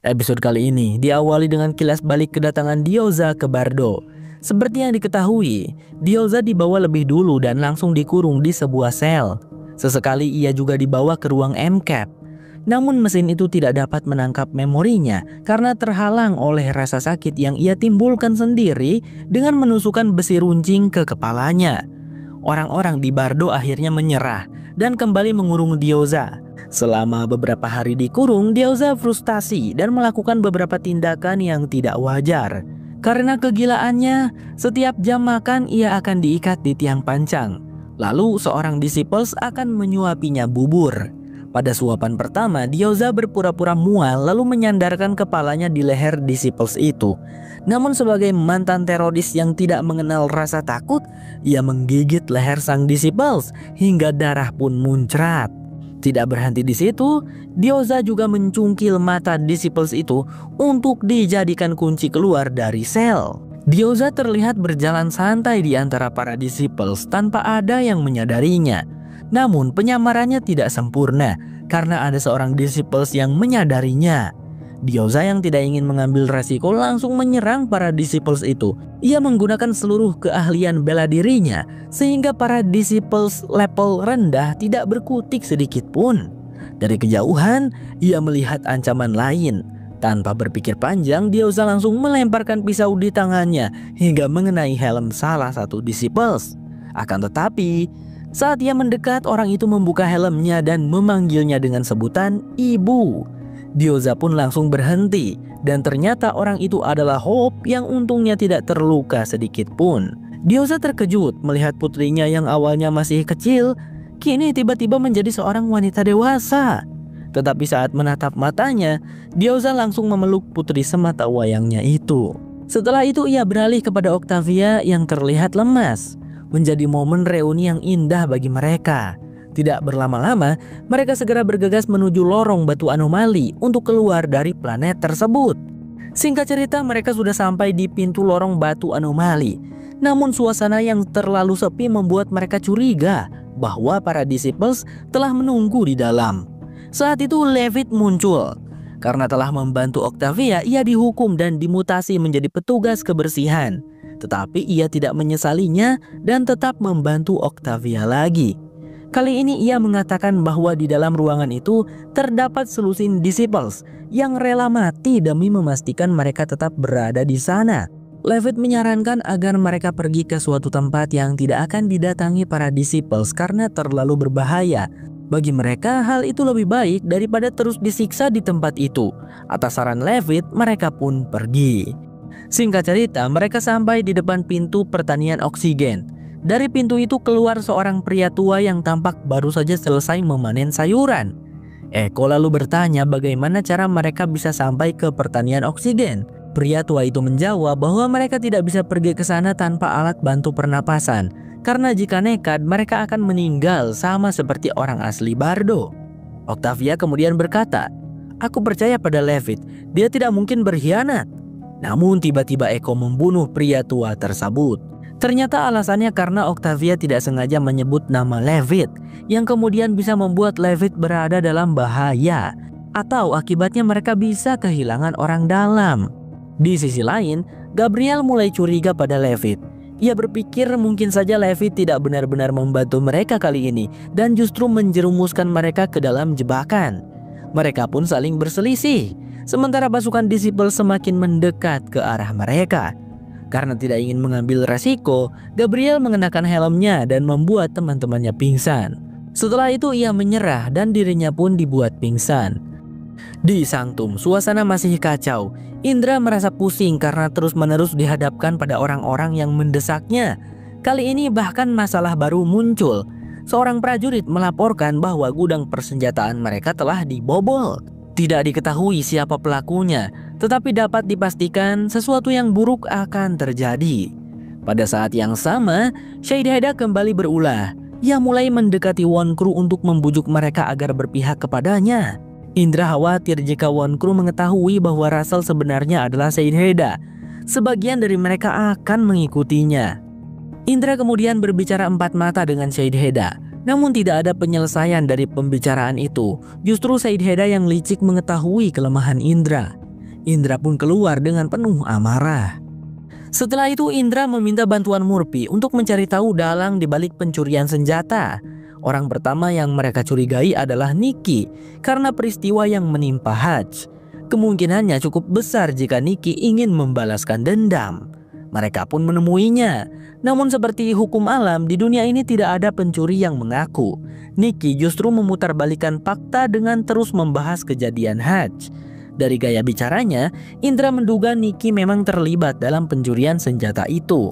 Episode kali ini diawali dengan kilas balik kedatangan Diyoza ke Bardo. Seperti yang diketahui, Diyoza dibawa lebih dulu dan langsung dikurung di sebuah sel. Sesekali ia juga dibawa ke ruang MCAP. Namun mesin itu tidak dapat menangkap memorinya karena terhalang oleh rasa sakit yang ia timbulkan sendiri dengan menusukkan besi runcing ke kepalanya. Orang-orang di Bardo akhirnya menyerah dan kembali mengurung Diyoza. Selama beberapa hari dikurung, Diyoza frustasi dan melakukan beberapa tindakan yang tidak wajar. Karena kegilaannya, setiap jam makan ia akan diikat di tiang pancang. Lalu seorang disciples akan menyuapinya bubur. Pada suapan pertama, Diyoza berpura-pura mual lalu menyandarkan kepalanya di leher disciples itu. Namun sebagai mantan teroris yang tidak mengenal rasa takut, ia menggigit leher sang disciples hingga darah pun muncrat. Tidak berhenti di situ, Diyoza juga mencungkil mata disciples itu untuk dijadikan kunci keluar dari sel. Diyoza terlihat berjalan santai di antara para disciples tanpa ada yang menyadarinya. Namun penyamarannya tidak sempurna karena ada seorang disciples yang menyadarinya. Diyoza yang tidak ingin mengambil resiko langsung menyerang para disciples itu. Ia menggunakan seluruh keahlian bela dirinya sehingga para disciples level rendah tidak berkutik sedikit pun. Dari kejauhan, ia melihat ancaman lain. Tanpa berpikir panjang, Diyoza langsung melemparkan pisau di tangannya hingga mengenai helm salah satu disciples. Akan tetapi, saat ia mendekat, orang itu membuka helmnya dan memanggilnya dengan sebutan ibu. Diyoza pun langsung berhenti dan ternyata orang itu adalah Hope yang untungnya tidak terluka sedikit pun. Diyoza terkejut melihat putrinya yang awalnya masih kecil kini tiba-tiba menjadi seorang wanita dewasa. Tetapi saat menatap matanya, Diyoza langsung memeluk putri semata wayangnya itu. Setelah itu ia beralih kepada Octavia yang terlihat lemas. Menjadi momen reuni yang indah bagi mereka. Tidak berlama-lama, mereka segera bergegas menuju lorong batu anomali untuk keluar dari planet tersebut. Singkat cerita, mereka sudah sampai di pintu lorong batu anomali. Namun suasana yang terlalu sepi membuat mereka curiga bahwa para disciples telah menunggu di dalam. Saat itu Levitt muncul. Karena telah membantu Octavia, ia dihukum dan dimutasi menjadi petugas kebersihan. Tetapi ia tidak menyesalinya dan tetap membantu Octavia lagi. Kali ini ia mengatakan bahwa di dalam ruangan itu terdapat selusin disciples yang rela mati demi memastikan mereka tetap berada di sana. Levitt menyarankan agar mereka pergi ke suatu tempat yang tidak akan didatangi para disciples karena terlalu berbahaya. Bagi mereka hal itu lebih baik daripada terus disiksa di tempat itu. Atas saran Levitt, mereka pun pergi. Singkat cerita, mereka sampai di depan pintu pertanian oksigen. Dari pintu itu keluar seorang pria tua yang tampak baru saja selesai memanen sayuran. Eko lalu bertanya bagaimana cara mereka bisa sampai ke pertanian oksigen. Pria tua itu menjawab bahwa mereka tidak bisa pergi ke sana tanpa alat bantu pernapasan. Karena jika nekat mereka akan meninggal sama seperti orang asli Bardo. Octavia kemudian berkata, "Aku percaya pada Levitt, dia tidak mungkin berkhianat." Namun tiba-tiba Eko membunuh pria tua tersebut. Ternyata alasannya karena Octavia tidak sengaja menyebut nama Levitt, yang kemudian bisa membuat Levitt berada dalam bahaya, atau akibatnya mereka bisa kehilangan orang dalam. Di sisi lain, Gabriel mulai curiga pada Levitt. Ia berpikir mungkin saja Levitt tidak benar-benar membantu mereka kali ini dan justru menjerumuskan mereka ke dalam jebakan. Mereka pun saling berselisih, sementara pasukan disiple semakin mendekat ke arah mereka. Karena tidak ingin mengambil resiko, Gabriel mengenakan helmnya dan membuat teman-temannya pingsan. Setelah itu ia menyerah dan dirinya pun dibuat pingsan. Di Sanctum, suasana masih kacau. Indra merasa pusing karena terus-menerus dihadapkan pada orang-orang yang mendesaknya. Kali ini bahkan masalah baru muncul. Seorang prajurit melaporkan bahwa gudang persenjataan mereka telah dibobol. Tidak diketahui siapa pelakunya, tetapi dapat dipastikan sesuatu yang buruk akan terjadi. Pada saat yang sama, Shaidheda kembali berulah. Ia mulai mendekati Wonkru untuk membujuk mereka agar berpihak kepadanya. Indra khawatir jika Wonkru mengetahui bahwa Russell sebenarnya adalah Shaidheda. Sebagian dari mereka akan mengikutinya. Indra kemudian berbicara empat mata dengan Shaidheda. Namun tidak ada penyelesaian dari pembicaraan itu. Justru Shaidheda yang licik mengetahui kelemahan Indra. Indra pun keluar dengan penuh amarah. Setelah itu Indra meminta bantuan Murphy untuk mencari tahu dalang di balik pencurian senjata. Orang pertama yang mereka curigai adalah Nikki karena peristiwa yang menimpa Hutch. Kemungkinannya cukup besar jika Nikki ingin membalaskan dendam. Mereka pun menemuinya. Namun seperti hukum alam, di dunia ini tidak ada pencuri yang mengaku. Nikki justru memutarbalikkan fakta dengan terus membahas kejadian Hutch. Dari gaya bicaranya, Indra menduga Nikki memang terlibat dalam pencurian senjata itu.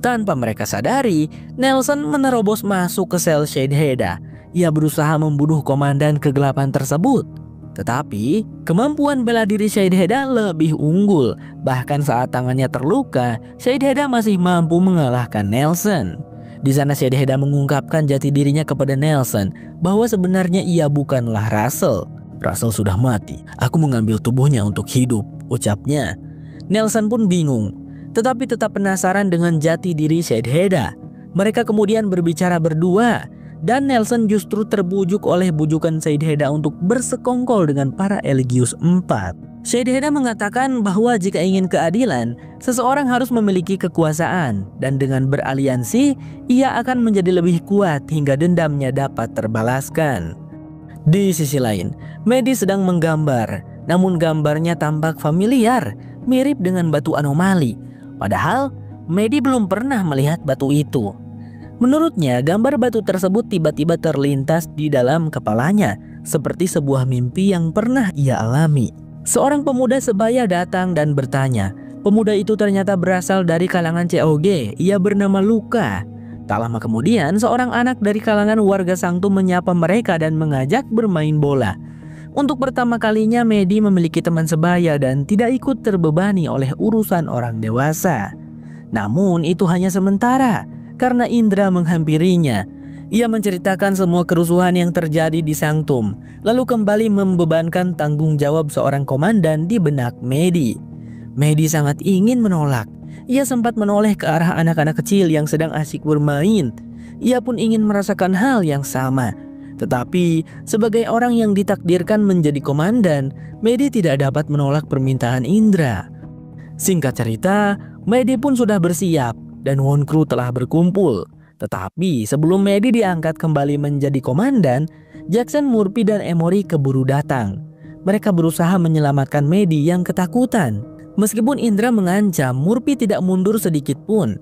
Tanpa mereka sadari, Nelson menerobos masuk ke sel Shadeheada. Ia berusaha membunuh komandan kegelapan tersebut. Tetapi, kemampuan bela diri Shadeheada lebih unggul. Bahkan saat tangannya terluka, Shadeheada masih mampu mengalahkan Nelson. Di sana Shadeheada mengungkapkan jati dirinya kepada Nelson bahwa sebenarnya ia bukanlah Russell. Russell sudah mati, aku mengambil tubuhnya untuk hidup, ucapnya. Nelson pun bingung, tetapi tetap penasaran dengan jati diri Shadeheada. Mereka kemudian berbicara berdua, dan Nelson justru terbujuk oleh bujukan Shadeheada untuk bersekongkol dengan para Eligius IV. Shadeheada mengatakan bahwa jika ingin keadilan, seseorang harus memiliki kekuasaan, dan dengan beraliansi, ia akan menjadi lebih kuat hingga dendamnya dapat terbalaskan. Di sisi lain, Maddie sedang menggambar, namun gambarnya tampak familiar, mirip dengan batu anomali. Padahal, Maddie belum pernah melihat batu itu. Menurutnya, gambar batu tersebut tiba-tiba terlintas di dalam kepalanya, seperti sebuah mimpi yang pernah ia alami. Seorang pemuda sebaya datang dan bertanya. Pemuda itu ternyata berasal dari kalangan COG, ia bernama Luka. Tak lama kemudian, seorang anak dari kalangan warga Sanctum menyapa mereka dan mengajak bermain bola. Untuk pertama kalinya, Maddie memiliki teman sebaya dan tidak ikut terbebani oleh urusan orang dewasa. Namun itu hanya sementara, karena Indra menghampirinya. Ia menceritakan semua kerusuhan yang terjadi di Sanctum, lalu kembali membebankan tanggung jawab seorang komandan di benak Maddie. Maddie sangat ingin menolak. Ia sempat menoleh ke arah anak-anak kecil yang sedang asyik bermain. Ia pun ingin merasakan hal yang sama. Tetapi, sebagai orang yang ditakdirkan menjadi komandan, Maddie tidak dapat menolak permintaan Indra. Singkat cerita, Maddie pun sudah bersiap dan One Crew telah berkumpul. Tetapi sebelum Maddie diangkat kembali menjadi komandan, Jackson, Murphy, dan Emory keburu datang. Mereka berusaha menyelamatkan Maddie yang ketakutan. Meskipun Indra mengancam, Murphy tidak mundur sedikit pun.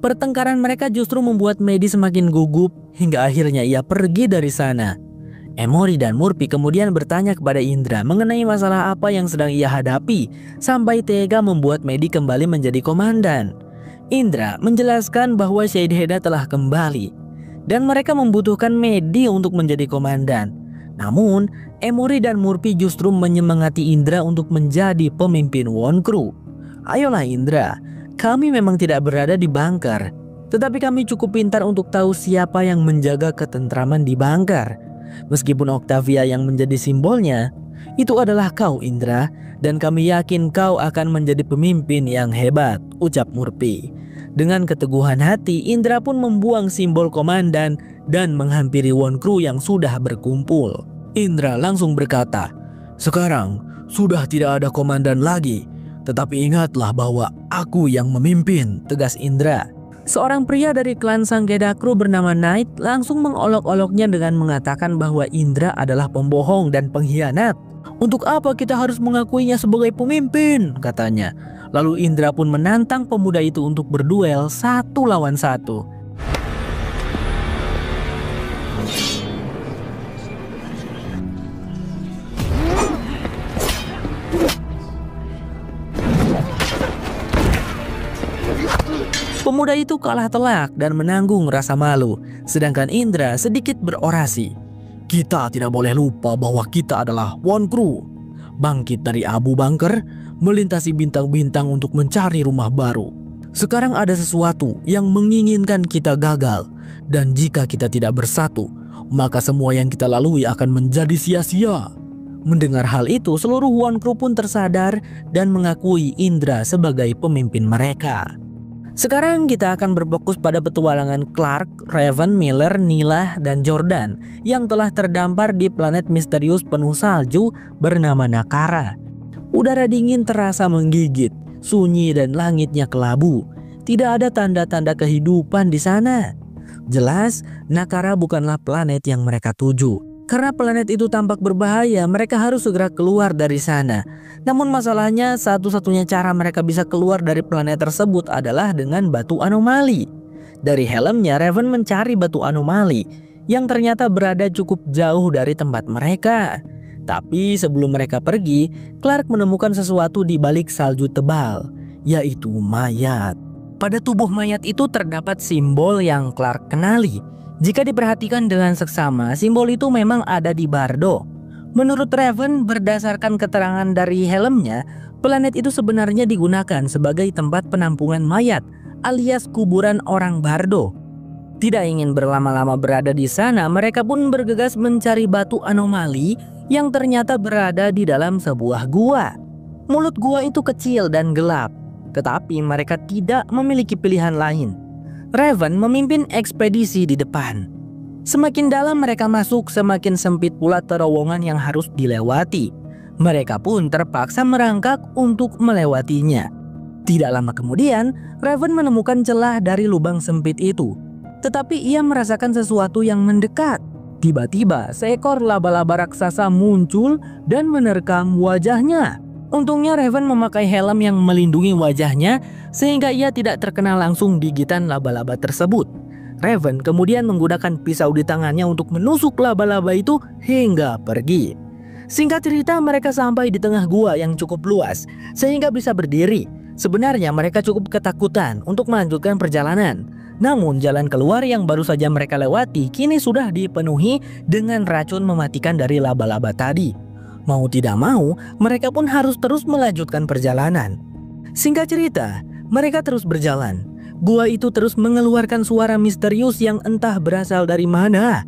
Pertengkaran mereka justru membuat Maddie semakin gugup hingga akhirnya ia pergi dari sana. Emory dan Murphy kemudian bertanya kepada Indra mengenai masalah apa yang sedang ia hadapi sampai tega membuat Maddie kembali menjadi komandan. Indra menjelaskan bahwa Shadeheada telah kembali dan mereka membutuhkan Maddie untuk menjadi komandan. Namun, Emory dan Murphy justru menyemangati Indra untuk menjadi pemimpin One Crew. Ayolah Indra, kami memang tidak berada di bunker, tetapi kami cukup pintar untuk tahu siapa yang menjaga ketentraman di bunker. Meskipun Octavia yang menjadi simbolnya, itu adalah kau Indra, dan kami yakin kau akan menjadi pemimpin yang hebat, ucap Murphy. Dengan keteguhan hati, Indra pun membuang simbol komandan dan menghampiri One Crew yang sudah berkumpul. Indra langsung berkata, "Sekarang sudah tidak ada komandan lagi, tetapi ingatlah bahwa aku yang memimpin," tegas Indra. Seorang pria dari klan Sanggeda Crew bernama Knight langsung mengolok-oloknya dengan mengatakan bahwa Indra adalah pembohong dan pengkhianat. "Untuk apa kita harus mengakuinya sebagai pemimpin?" katanya. Lalu Indra pun menantang pemuda itu untuk berduel 1 lawan 1. Pemuda itu kalah telak dan menanggung rasa malu, sedangkan Indra sedikit berorasi. "Kita tidak boleh lupa bahwa kita adalah One Crew. Bangkit dari abu bunker, melintasi bintang-bintang untuk mencari rumah baru. Sekarang ada sesuatu yang menginginkan kita gagal, dan jika kita tidak bersatu, maka semua yang kita lalui akan menjadi sia-sia." Mendengar hal itu, seluruh One Crew pun tersadar dan mengakui Indra sebagai pemimpin mereka. Sekarang kita akan berfokus pada petualangan Clark, Raven, Miller, Nila, dan Jordan yang telah terdampar di planet misterius penuh salju bernama Nakara. Udara dingin terasa menggigit, sunyi dan langitnya kelabu. Tidak ada tanda-tanda kehidupan di sana. Jelas, Nakara bukanlah planet yang mereka tuju. Karena planet itu tampak berbahaya, mereka harus segera keluar dari sana. Namun masalahnya, satu-satunya cara mereka bisa keluar dari planet tersebut adalah dengan batu anomali. Dari helmnya, Raven mencari batu anomali yang ternyata berada cukup jauh dari tempat mereka. Tapi sebelum mereka pergi, Clark menemukan sesuatu di balik salju tebal, yaitu mayat. Pada tubuh mayat itu terdapat simbol yang Clark kenali. Jika diperhatikan dengan seksama, simbol itu memang ada di Bardo. Menurut Raven, berdasarkan keterangan dari helmnya, planet itu sebenarnya digunakan sebagai tempat penampungan mayat, alias kuburan orang Bardo. Tidak ingin berlama-lama berada di sana, mereka pun bergegas mencari batu anomali yang ternyata berada di dalam sebuah gua. Mulut gua itu kecil dan gelap, tetapi mereka tidak memiliki pilihan lain. Raven memimpin ekspedisi di depan. Semakin dalam mereka masuk, semakin sempit pula terowongan yang harus dilewati. Mereka pun terpaksa merangkak untuk melewatinya. Tidak lama kemudian, Raven menemukan celah dari lubang sempit itu. Tetapi ia merasakan sesuatu yang mendekat. Tiba-tiba seekor laba-laba raksasa muncul dan menerkam wajahnya. Untungnya Raven memakai helm yang melindungi wajahnya sehingga ia tidak terkena langsung gigitan laba-laba tersebut. Raven kemudian menggunakan pisau di tangannya untuk menusuk laba-laba itu hingga pergi. Singkat cerita, mereka sampai di tengah gua yang cukup luas sehingga bisa berdiri. Sebenarnya mereka cukup ketakutan untuk melanjutkan perjalanan. Namun jalan keluar yang baru saja mereka lewati kini sudah dipenuhi dengan racun mematikan dari laba-laba tadi. Mau tidak mau, mereka pun harus terus melanjutkan perjalanan. Singkat cerita, mereka terus berjalan. Gua itu terus mengeluarkan suara misterius yang entah berasal dari mana.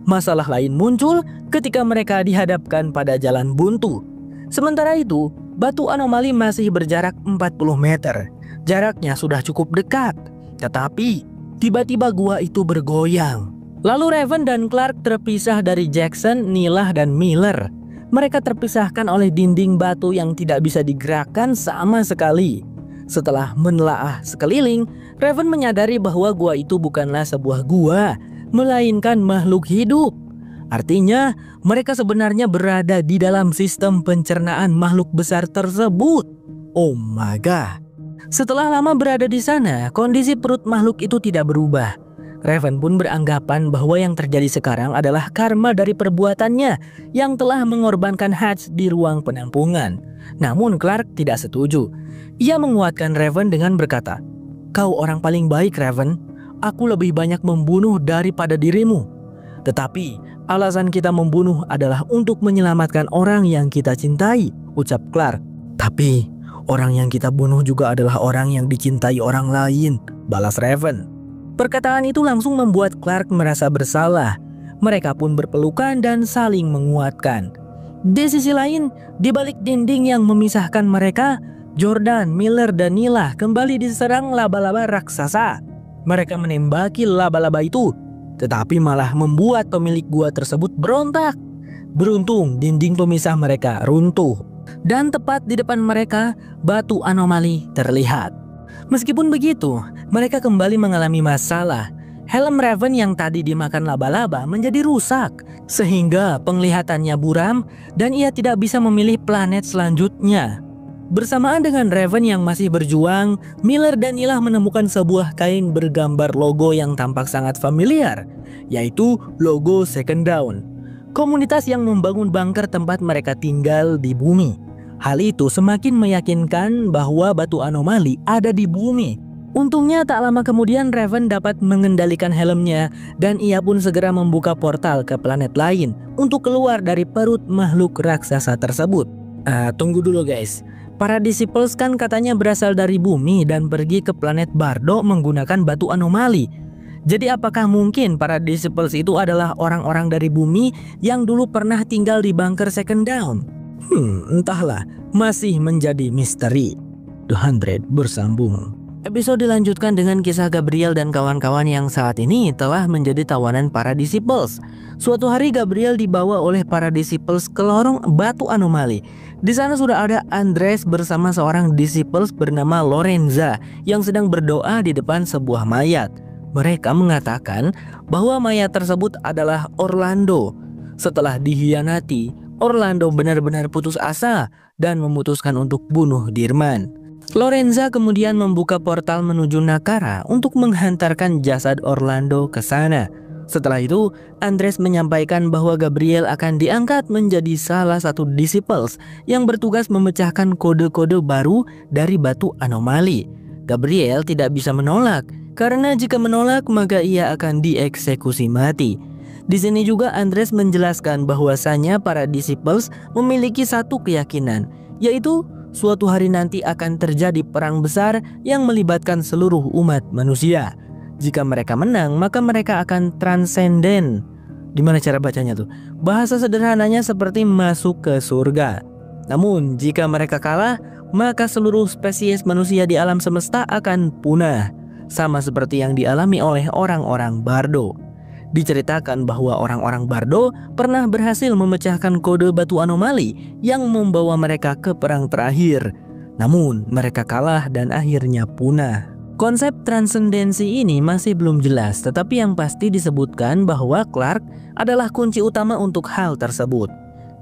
Masalah lain muncul ketika mereka dihadapkan pada jalan buntu. Sementara itu, batu anomali masih berjarak 40 meter. Jaraknya sudah cukup dekat. Tetapi, tiba-tiba gua itu bergoyang. Lalu Raven dan Clark terpisah dari Jackson, Nilah, dan Miller. Mereka terpisahkan oleh dinding batu yang tidak bisa digerakkan sama sekali. Setelah menelaah sekeliling, Raven menyadari bahwa gua itu bukanlah sebuah gua, melainkan makhluk hidup. Artinya, mereka sebenarnya berada di dalam sistem pencernaan makhluk besar tersebut. Oh my god. Setelah lama berada di sana, kondisi perut makhluk itu tidak berubah. Raven pun beranggapan bahwa yang terjadi sekarang adalah karma dari perbuatannya yang telah mengorbankan Hutch di ruang penampungan. Namun Clark tidak setuju. Ia menguatkan Raven dengan berkata, "Kau orang paling baik, Raven. Aku lebih banyak membunuh daripada dirimu. Tetapi alasan kita membunuh adalah untuk menyelamatkan orang yang kita cintai," ucap Clark. "Tapi orang yang kita bunuh juga adalah orang yang dicintai orang lain," balas Raven. Perkataan itu langsung membuat Clark merasa bersalah. Mereka pun berpelukan dan saling menguatkan. Di sisi lain, di balik dinding yang memisahkan mereka, Jordan, Miller, dan Nilah kembali diserang laba-laba raksasa. Mereka menembaki laba-laba itu, tetapi malah membuat pemilik gua tersebut berontak. Beruntung dinding pemisah mereka runtuh, dan tepat di depan mereka batu anomali terlihat. Meskipun begitu, mereka kembali mengalami masalah. Helm Raven yang tadi dimakan laba-laba menjadi rusak, sehingga penglihatannya buram dan ia tidak bisa memilih planet selanjutnya. Bersamaan dengan Raven yang masih berjuang, Miller dan Nilah menemukan sebuah kain bergambar logo yang tampak sangat familiar, yaitu logo Second Dawn, komunitas yang membangun bunker tempat mereka tinggal di bumi. Hal itu semakin meyakinkan bahwa batu anomali ada di bumi. Untungnya tak lama kemudian Raven dapat mengendalikan helmnya dan ia pun segera membuka portal ke planet lain untuk keluar dari perut makhluk raksasa tersebut. Tunggu dulu guys. Para disciples kan katanya berasal dari bumi dan pergi ke planet Bardo menggunakan batu anomali. Jadi apakah mungkin para disciples itu adalah orang-orang dari bumi yang dulu pernah tinggal di bunker Second Dawn? Entahlah, masih menjadi misteri. The 100 bersambung. Episode dilanjutkan dengan kisah Gabriel dan kawan-kawan yang saat ini telah menjadi tawanan para disciples. Suatu hari Gabriel dibawa oleh para disciples ke lorong batu anomali. Di sana sudah ada Andres bersama seorang disciples bernama Lorenza yang sedang berdoa di depan sebuah mayat. Mereka mengatakan bahwa mayat tersebut adalah Orlando. Setelah dihianati, Orlando benar-benar putus asa dan memutuskan untuk bunuh Dirman. Lorenza kemudian membuka portal menuju Nakara untuk menghantarkan jasad Orlando ke sana. Setelah itu, Andres menyampaikan bahwa Gabriel akan diangkat menjadi salah satu disciples yang bertugas memecahkan kode-kode baru dari batu anomali. Gabriel tidak bisa menolak, karena jika menolak maka ia akan dieksekusi mati. Di sini juga Andres menjelaskan bahwasanya para disciples memiliki satu keyakinan, yaitu suatu hari nanti akan terjadi perang besar yang melibatkan seluruh umat manusia. Jika mereka menang, maka mereka akan transenden. Gimana cara bacanya tuh? Bahasa sederhananya seperti masuk ke surga. Namun, jika mereka kalah, maka seluruh spesies manusia di alam semesta akan punah, sama seperti yang dialami oleh orang-orang Bardo. Diceritakan bahwa orang-orang Bardo pernah berhasil memecahkan kode batu anomali yang membawa mereka ke perang terakhir. Namun mereka kalah dan akhirnya punah. Konsep transendensi ini masih belum jelas, tetapi yang pasti disebutkan bahwa Clark adalah kunci utama untuk hal tersebut.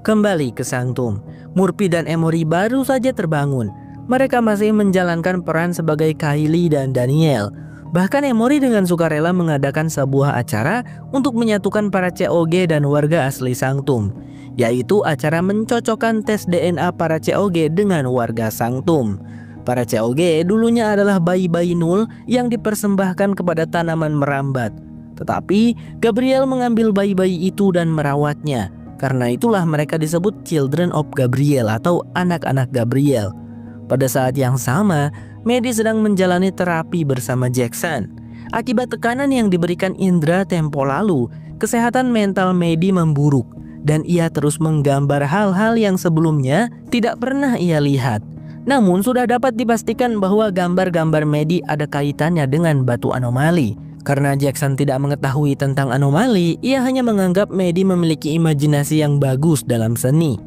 Kembali ke Sanctum, Murphy dan Emory baru saja terbangun. Mereka masih menjalankan peran sebagai Kylie dan Daniel. Bahkan Emory dengan sukarela mengadakan sebuah acara untuk menyatukan para COG dan warga asli Sanctum, yaitu acara mencocokkan tes DNA para COG dengan warga Sanctum. Para COG dulunya adalah bayi-bayi nul yang dipersembahkan kepada tanaman merambat. Tetapi Gabriel mengambil bayi-bayi itu dan merawatnya. Karena itulah mereka disebut Children of Gabriel atau anak-anak Gabriel. Pada saat yang sama, Maddie sedang menjalani terapi bersama Jackson. Akibat tekanan yang diberikan Indra tempo lalu, kesehatan mental Maddie memburuk dan ia terus menggambar hal-hal yang sebelumnya tidak pernah ia lihat. Namun sudah dapat dipastikan bahwa gambar-gambar Maddie ada kaitannya dengan batu anomali. Karena Jackson tidak mengetahui tentang anomali, ia hanya menganggap Maddie memiliki imajinasi yang bagus dalam seni.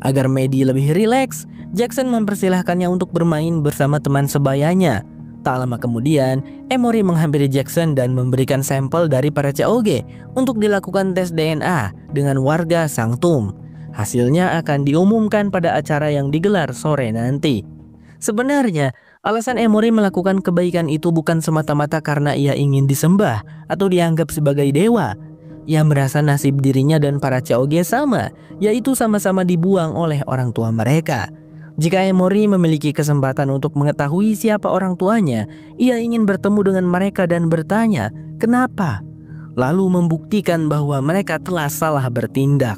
Agar Maddie lebih rileks, Jackson mempersilahkannya untuk bermain bersama teman sebayanya. Tak lama kemudian, Emory menghampiri Jackson dan memberikan sampel dari para COG untuk dilakukan tes DNA dengan warga Sanctum. Hasilnya akan diumumkan pada acara yang digelar sore nanti. Sebenarnya, alasan Emory melakukan kebaikan itu bukan semata-mata karena ia ingin disembah atau dianggap sebagai dewa. Ia merasa nasib dirinya dan para COG sama, yaitu sama-sama dibuang oleh orang tua mereka. Jika Emory memiliki kesempatan untuk mengetahui siapa orang tuanya, ia ingin bertemu dengan mereka dan bertanya, kenapa? Lalu membuktikan bahwa mereka telah salah bertindak.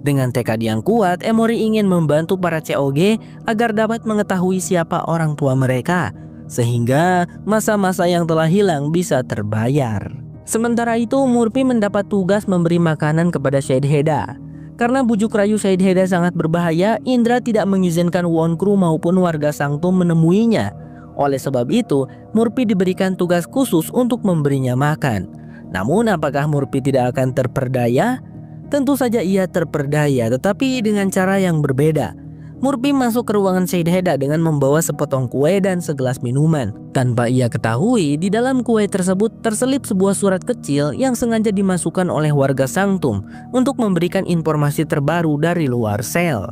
Dengan tekad yang kuat, Emory ingin membantu para COG agar dapat mengetahui siapa orang tua mereka, sehingga masa-masa yang telah hilang bisa terbayar. Sementara itu, Murphy mendapat tugas memberi makanan kepada Shadeheada. Karena bujuk rayu Shadeheada sangat berbahaya, Indra tidak mengizinkan Wonkru maupun warga Sanctum menemuinya. Oleh sebab itu, Murphy diberikan tugas khusus untuk memberinya makan. Namun apakah Murphy tidak akan terperdaya? Tentu saja ia terperdaya, tetapi dengan cara yang berbeda. Murphy masuk ke ruangan Shadeheada dengan membawa sepotong kue dan segelas minuman. Tanpa ia ketahui, di dalam kue tersebut terselip sebuah surat kecil yang sengaja dimasukkan oleh warga Sanctum untuk memberikan informasi terbaru dari luar sel.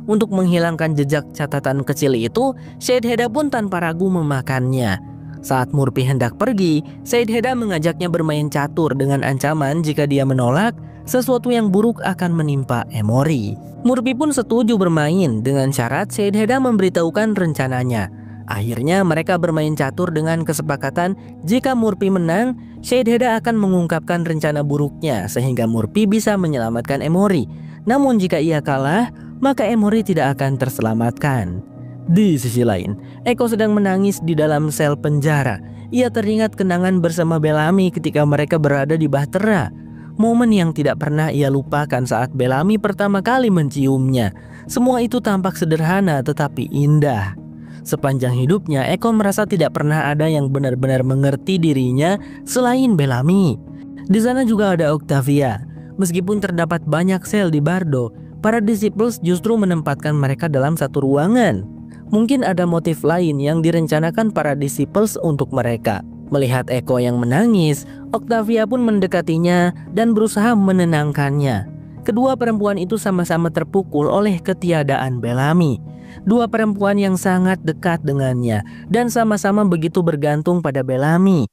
Untuk menghilangkan jejak catatan kecil itu, Shadeheada pun tanpa ragu memakannya. Saat Murphy hendak pergi, Shadeheada mengajaknya bermain catur dengan ancaman jika dia menolak, sesuatu yang buruk akan menimpa Emory. Murphy pun setuju bermain dengan syarat Shadeheada memberitahukan rencananya. Akhirnya mereka bermain catur dengan kesepakatan jika Murphy menang, Shadeheada akan mengungkapkan rencana buruknya sehingga Murphy bisa menyelamatkan Emory. Namun jika ia kalah, maka Emory tidak akan terselamatkan. Di sisi lain, Echo sedang menangis di dalam sel penjara. Ia teringat kenangan bersama Bellamy ketika mereka berada di Bahtera. Momen yang tidak pernah ia lupakan saat Bellamy pertama kali menciumnya. Semua itu tampak sederhana tetapi indah. Sepanjang hidupnya, Eko merasa tidak pernah ada yang benar-benar mengerti dirinya selain Bellamy. Di sana juga ada Octavia. Meskipun terdapat banyak sel di Bardo, para disciples justru menempatkan mereka dalam satu ruangan. Mungkin ada motif lain yang direncanakan para disciples untuk mereka. Melihat Eko yang menangis, Octavia pun mendekatinya dan berusaha menenangkannya. Kedua perempuan itu sama-sama terpukul oleh ketiadaan Bellamy. Dua perempuan yang sangat dekat dengannya dan sama-sama begitu bergantung pada Bellamy.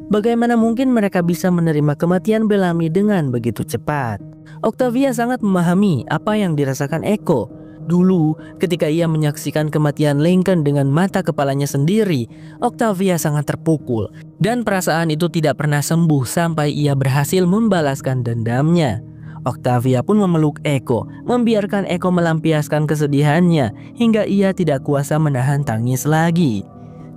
Bagaimana mungkin mereka bisa menerima kematian Bellamy dengan begitu cepat? Octavia sangat memahami apa yang dirasakan Eko. Dulu, ketika ia menyaksikan kematian Lincoln dengan mata kepalanya sendiri, Octavia sangat terpukul. Dan perasaan itu tidak pernah sembuh sampai ia berhasil membalaskan dendamnya. Octavia pun memeluk Eko, membiarkan Eko melampiaskan kesedihannya hingga ia tidak kuasa menahan tangis lagi.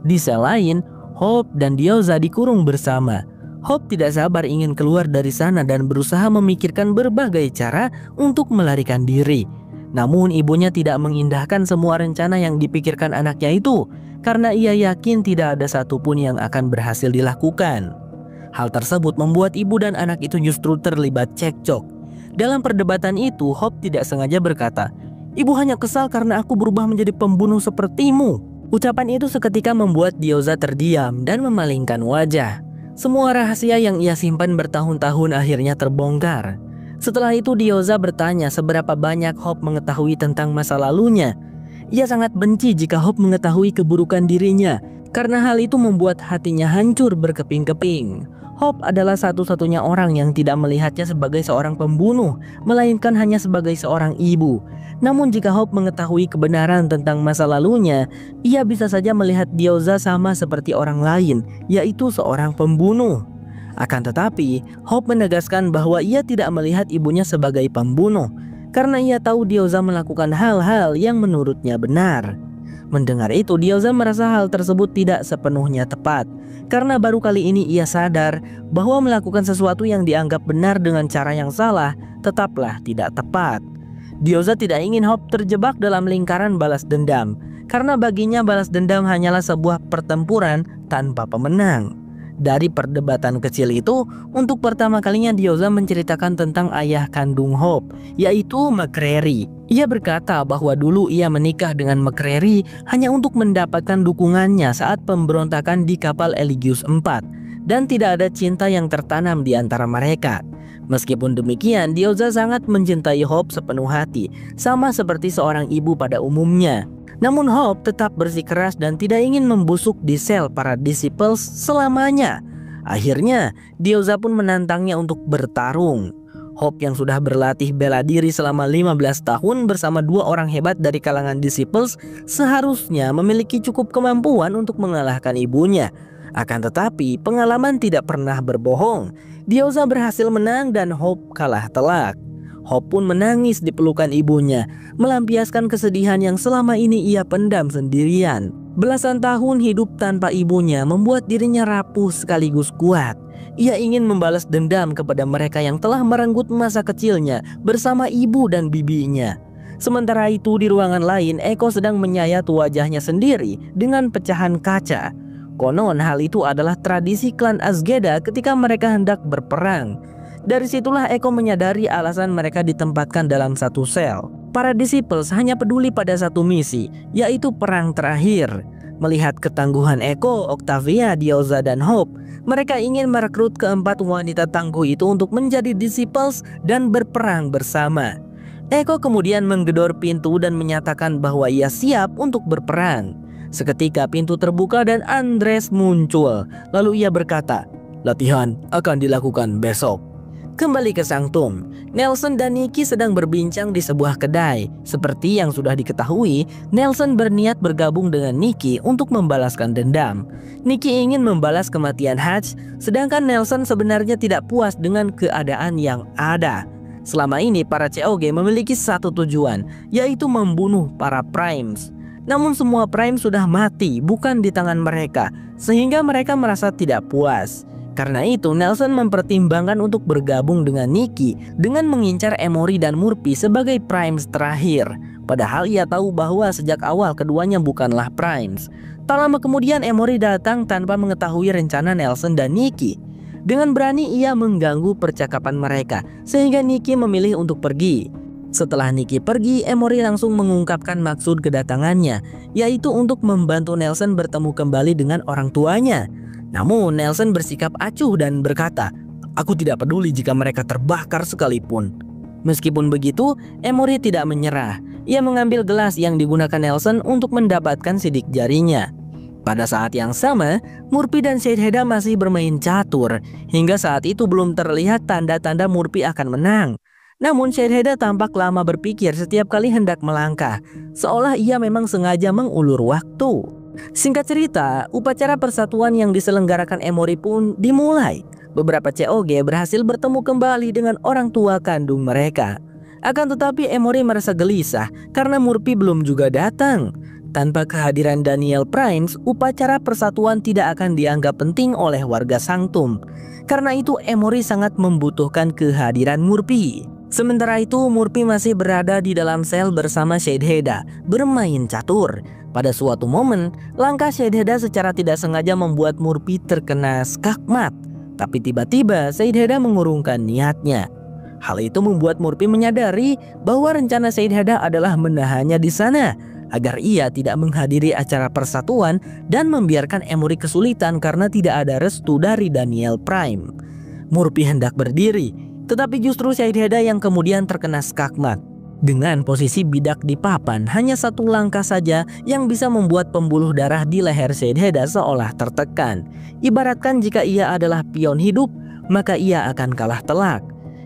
Di sel lain, Hope dan Diyoza dikurung bersama. Hope tidak sabar ingin keluar dari sana dan berusaha memikirkan berbagai cara untuk melarikan diri. Namun ibunya tidak mengindahkan semua rencana yang dipikirkan anaknya itu, karena ia yakin tidak ada satupun yang akan berhasil dilakukan. Hal tersebut membuat ibu dan anak itu justru terlibat cekcok. Dalam perdebatan itu, Hope tidak sengaja berkata, "Ibu hanya kesal karena aku berubah menjadi pembunuh sepertimu." Ucapan itu seketika membuat Diyoza terdiam dan memalingkan wajah. Semua rahasia yang ia simpan bertahun-tahun akhirnya terbongkar. Setelah itu Diyoza bertanya seberapa banyak Hope mengetahui tentang masa lalunya. Ia sangat benci jika Hope mengetahui keburukan dirinya, karena hal itu membuat hatinya hancur berkeping-keping. Hope adalah satu-satunya orang yang tidak melihatnya sebagai seorang pembunuh, melainkan hanya sebagai seorang ibu. Namun jika Hope mengetahui kebenaran tentang masa lalunya, ia bisa saja melihat Diyoza sama seperti orang lain, yaitu seorang pembunuh. Akan tetapi, Hope menegaskan bahwa ia tidak melihat ibunya sebagai pembunuh, karena ia tahu Diyoza melakukan hal-hal yang menurutnya benar. Mendengar itu, Diyoza merasa hal tersebut tidak sepenuhnya tepat, karena baru kali ini ia sadar bahwa melakukan sesuatu yang dianggap benar dengan cara yang salah tetaplah tidak tepat. Diyoza tidak ingin Hope terjebak dalam lingkaran balas dendam, karena baginya balas dendam hanyalah sebuah pertempuran tanpa pemenang. Dari perdebatan kecil itu, untuk pertama kalinya Diyoza menceritakan tentang ayah kandung Hope, yaitu McCreary. Ia berkata bahwa dulu ia menikah dengan McCreary hanya untuk mendapatkan dukungannya saat pemberontakan di kapal Eligius IV, dan tidak ada cinta yang tertanam di antara mereka. Meskipun demikian, Diyoza sangat mencintai Hope sepenuh hati, sama seperti seorang ibu pada umumnya. Namun Hope tetap bersikeras dan tidak ingin membusuk di sel para disciples selamanya. Akhirnya, Diyoza pun menantangnya untuk bertarung. Hope yang sudah berlatih bela diri selama 15 tahun bersama dua orang hebat dari kalangan disciples seharusnya memiliki cukup kemampuan untuk mengalahkan ibunya. Akan tetapi, pengalaman tidak pernah berbohong. Diyoza berhasil menang dan Hope kalah telak. Hope pun menangis di pelukan ibunya, melampiaskan kesedihan yang selama ini ia pendam sendirian. Belasan tahun hidup tanpa ibunya membuat dirinya rapuh sekaligus kuat. Ia ingin membalas dendam kepada mereka yang telah merenggut masa kecilnya bersama ibu dan bibinya. Sementara itu di ruangan lain, Eko sedang menyayat wajahnya sendiri dengan pecahan kaca. Konon hal itu adalah tradisi klan Azgeda ketika mereka hendak berperang. Dari situlah Eko menyadari alasan mereka ditempatkan dalam satu sel. Para disciples hanya peduli pada satu misi, yaitu perang terakhir. Melihat ketangguhan Eko, Octavia, Diyoza, dan Hope, mereka ingin merekrut keempat wanita tangguh itu untuk menjadi disciples dan berperang bersama. Eko kemudian menggedor pintu dan menyatakan bahwa ia siap untuk berperang. Seketika pintu terbuka dan Andres muncul. Lalu ia berkata, "Latihan akan dilakukan besok." Kembali ke Sanctum, Nelson dan Nikki sedang berbincang di sebuah kedai. Seperti yang sudah diketahui, Nelson berniat bergabung dengan Nikki untuk membalaskan dendam. Nikki ingin membalas kematian Hutch, sedangkan Nelson sebenarnya tidak puas dengan keadaan yang ada. Selama ini para COG memiliki satu tujuan, yaitu membunuh para Primes. Namun semua Prime sudah mati, bukan di tangan mereka, sehingga mereka merasa tidak puas. Karena itu, Nelson mempertimbangkan untuk bergabung dengan Nikki dengan mengincar Emory dan Murphy sebagai Primes terakhir. Padahal ia tahu bahwa sejak awal keduanya bukanlah Primes. Tak lama kemudian Emory datang tanpa mengetahui rencana Nelson dan Nikki. Dengan berani ia mengganggu percakapan mereka sehingga Nikki memilih untuk pergi. Setelah Nikki pergi, Emory langsung mengungkapkan maksud kedatangannya, yaitu untuk membantu Nelson bertemu kembali dengan orang tuanya. Namun Nelson bersikap acuh dan berkata, "Aku tidak peduli jika mereka terbakar sekalipun." Meskipun begitu, Emory tidak menyerah. Ia mengambil gelas yang digunakan Nelson untuk mendapatkan sidik jarinya. Pada saat yang sama, Murphy dan Sheidheda masih bermain catur. Hingga saat itu belum terlihat tanda-tanda Murphy akan menang. Namun Sheidheda tampak lama berpikir setiap kali hendak melangkah, seolah ia memang sengaja mengulur waktu. Singkat cerita, upacara persatuan yang diselenggarakan Emory pun dimulai. Beberapa COG berhasil bertemu kembali dengan orang tua kandung mereka. Akan tetapi Emory merasa gelisah karena Murphy belum juga datang. Tanpa kehadiran Daniel Primes, upacara persatuan tidak akan dianggap penting oleh warga Sanctum. Karena itu Emory sangat membutuhkan kehadiran Murphy. Sementara itu Murphy masih berada di dalam sel bersama Sheidheda bermain catur. Pada suatu momen, langkah Sheidheda secara tidak sengaja membuat Murphy terkena skakmat. Tapi tiba-tiba Sheidheda mengurungkan niatnya. Hal itu membuat Murphy menyadari bahwa rencana Sheidheda adalah menahannya di sana agar ia tidak menghadiri acara persatuan dan membiarkan Emory kesulitan karena tidak ada restu dari Daniel Prime. Murphy hendak berdiri, tetapi justru Sheidheda yang kemudian terkena skakmat. Dengan posisi bidak di papan, hanya satu langkah saja yang bisa membuat pembuluh darah di leher Sheidheda seolah tertekan. Ibaratkan jika ia adalah pion hidup, maka ia akan kalah telak.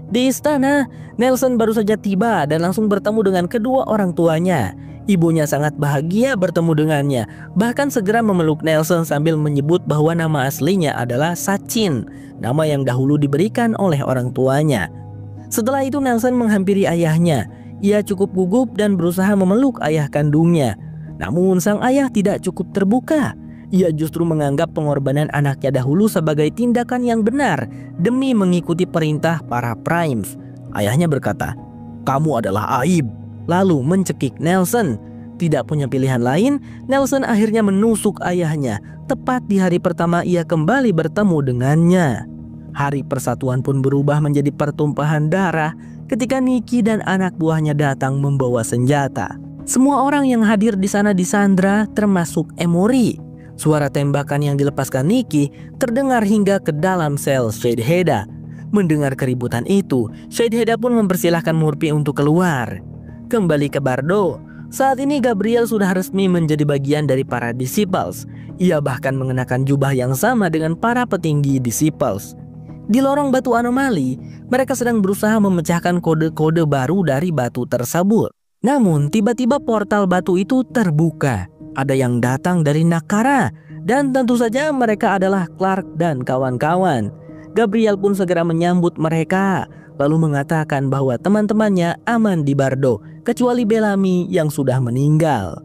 Di istana, Nelson baru saja tiba dan langsung bertemu dengan kedua orang tuanya. Ibunya sangat bahagia bertemu dengannya, bahkan segera memeluk Nelson sambil menyebut bahwa nama aslinya adalah Sachin, nama yang dahulu diberikan oleh orang tuanya. Setelah itu Nelson menghampiri ayahnya. Ia cukup gugup dan berusaha memeluk ayah kandungnya. Namun sang ayah tidak cukup terbuka. Ia justru menganggap pengorbanan anaknya dahulu sebagai tindakan yang benar demi mengikuti perintah para Primes. Ayahnya berkata, "Kamu adalah aib." Lalu mencekik Nelson. Tidak punya pilihan lain, Nelson akhirnya menusuk ayahnya. Tepat di hari pertama ia kembali bertemu dengannya. Hari persatuan pun berubah menjadi pertumpahan darah ketika Nikki dan anak buahnya datang membawa senjata. Semua orang yang hadir di sana disandra, termasuk Emory. Suara tembakan yang dilepaskan Nikki terdengar hingga ke dalam sel Sheidheda. Mendengar keributan itu, Sheidheda pun mempersilahkan Murphy untuk keluar. Kembali ke Bardo, saat ini Gabriel sudah resmi menjadi bagian dari para Disciples. Ia bahkan mengenakan jubah yang sama dengan para petinggi Disciples. Di lorong batu anomali, mereka sedang berusaha memecahkan kode-kode baru dari batu tersebut. Namun tiba-tiba portal batu itu terbuka. Ada yang datang dari Nakara, dan tentu saja mereka adalah Clark dan kawan-kawan. Gabriel pun segera menyambut mereka, lalu mengatakan bahwa teman-temannya aman di Bardo, kecuali Bellamy yang sudah meninggal.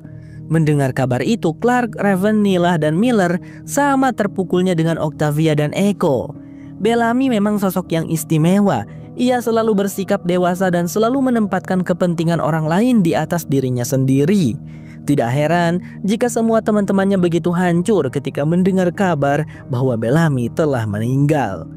Mendengar kabar itu, Clark, Raven, Nila, dan Miller sama terpukulnya dengan Octavia dan Echo. Bellamy memang sosok yang istimewa. Ia selalu bersikap dewasa dan selalu menempatkan kepentingan orang lain di atas dirinya sendiri. Tidak heran jika semua teman-temannya begitu hancur ketika mendengar kabar bahwa Bellamy telah meninggal.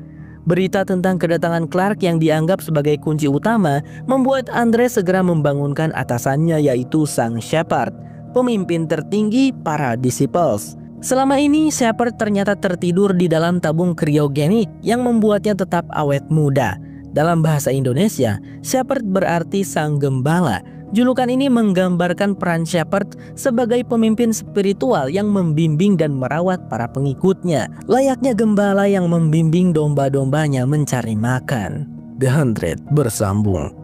Berita tentang kedatangan Clark yang dianggap sebagai kunci utama membuat Andre segera membangunkan atasannya, yaitu sang Shepard, pemimpin tertinggi para Disciples. Selama ini Shepard ternyata tertidur di dalam tabung kriogenik yang membuatnya tetap awet muda. Dalam bahasa Indonesia, Shepard berarti sang gembala. Julukan ini menggambarkan peran Shepard sebagai pemimpin spiritual yang membimbing dan merawat para pengikutnya, layaknya gembala yang membimbing domba-dombanya mencari makan. The Hundred bersambung.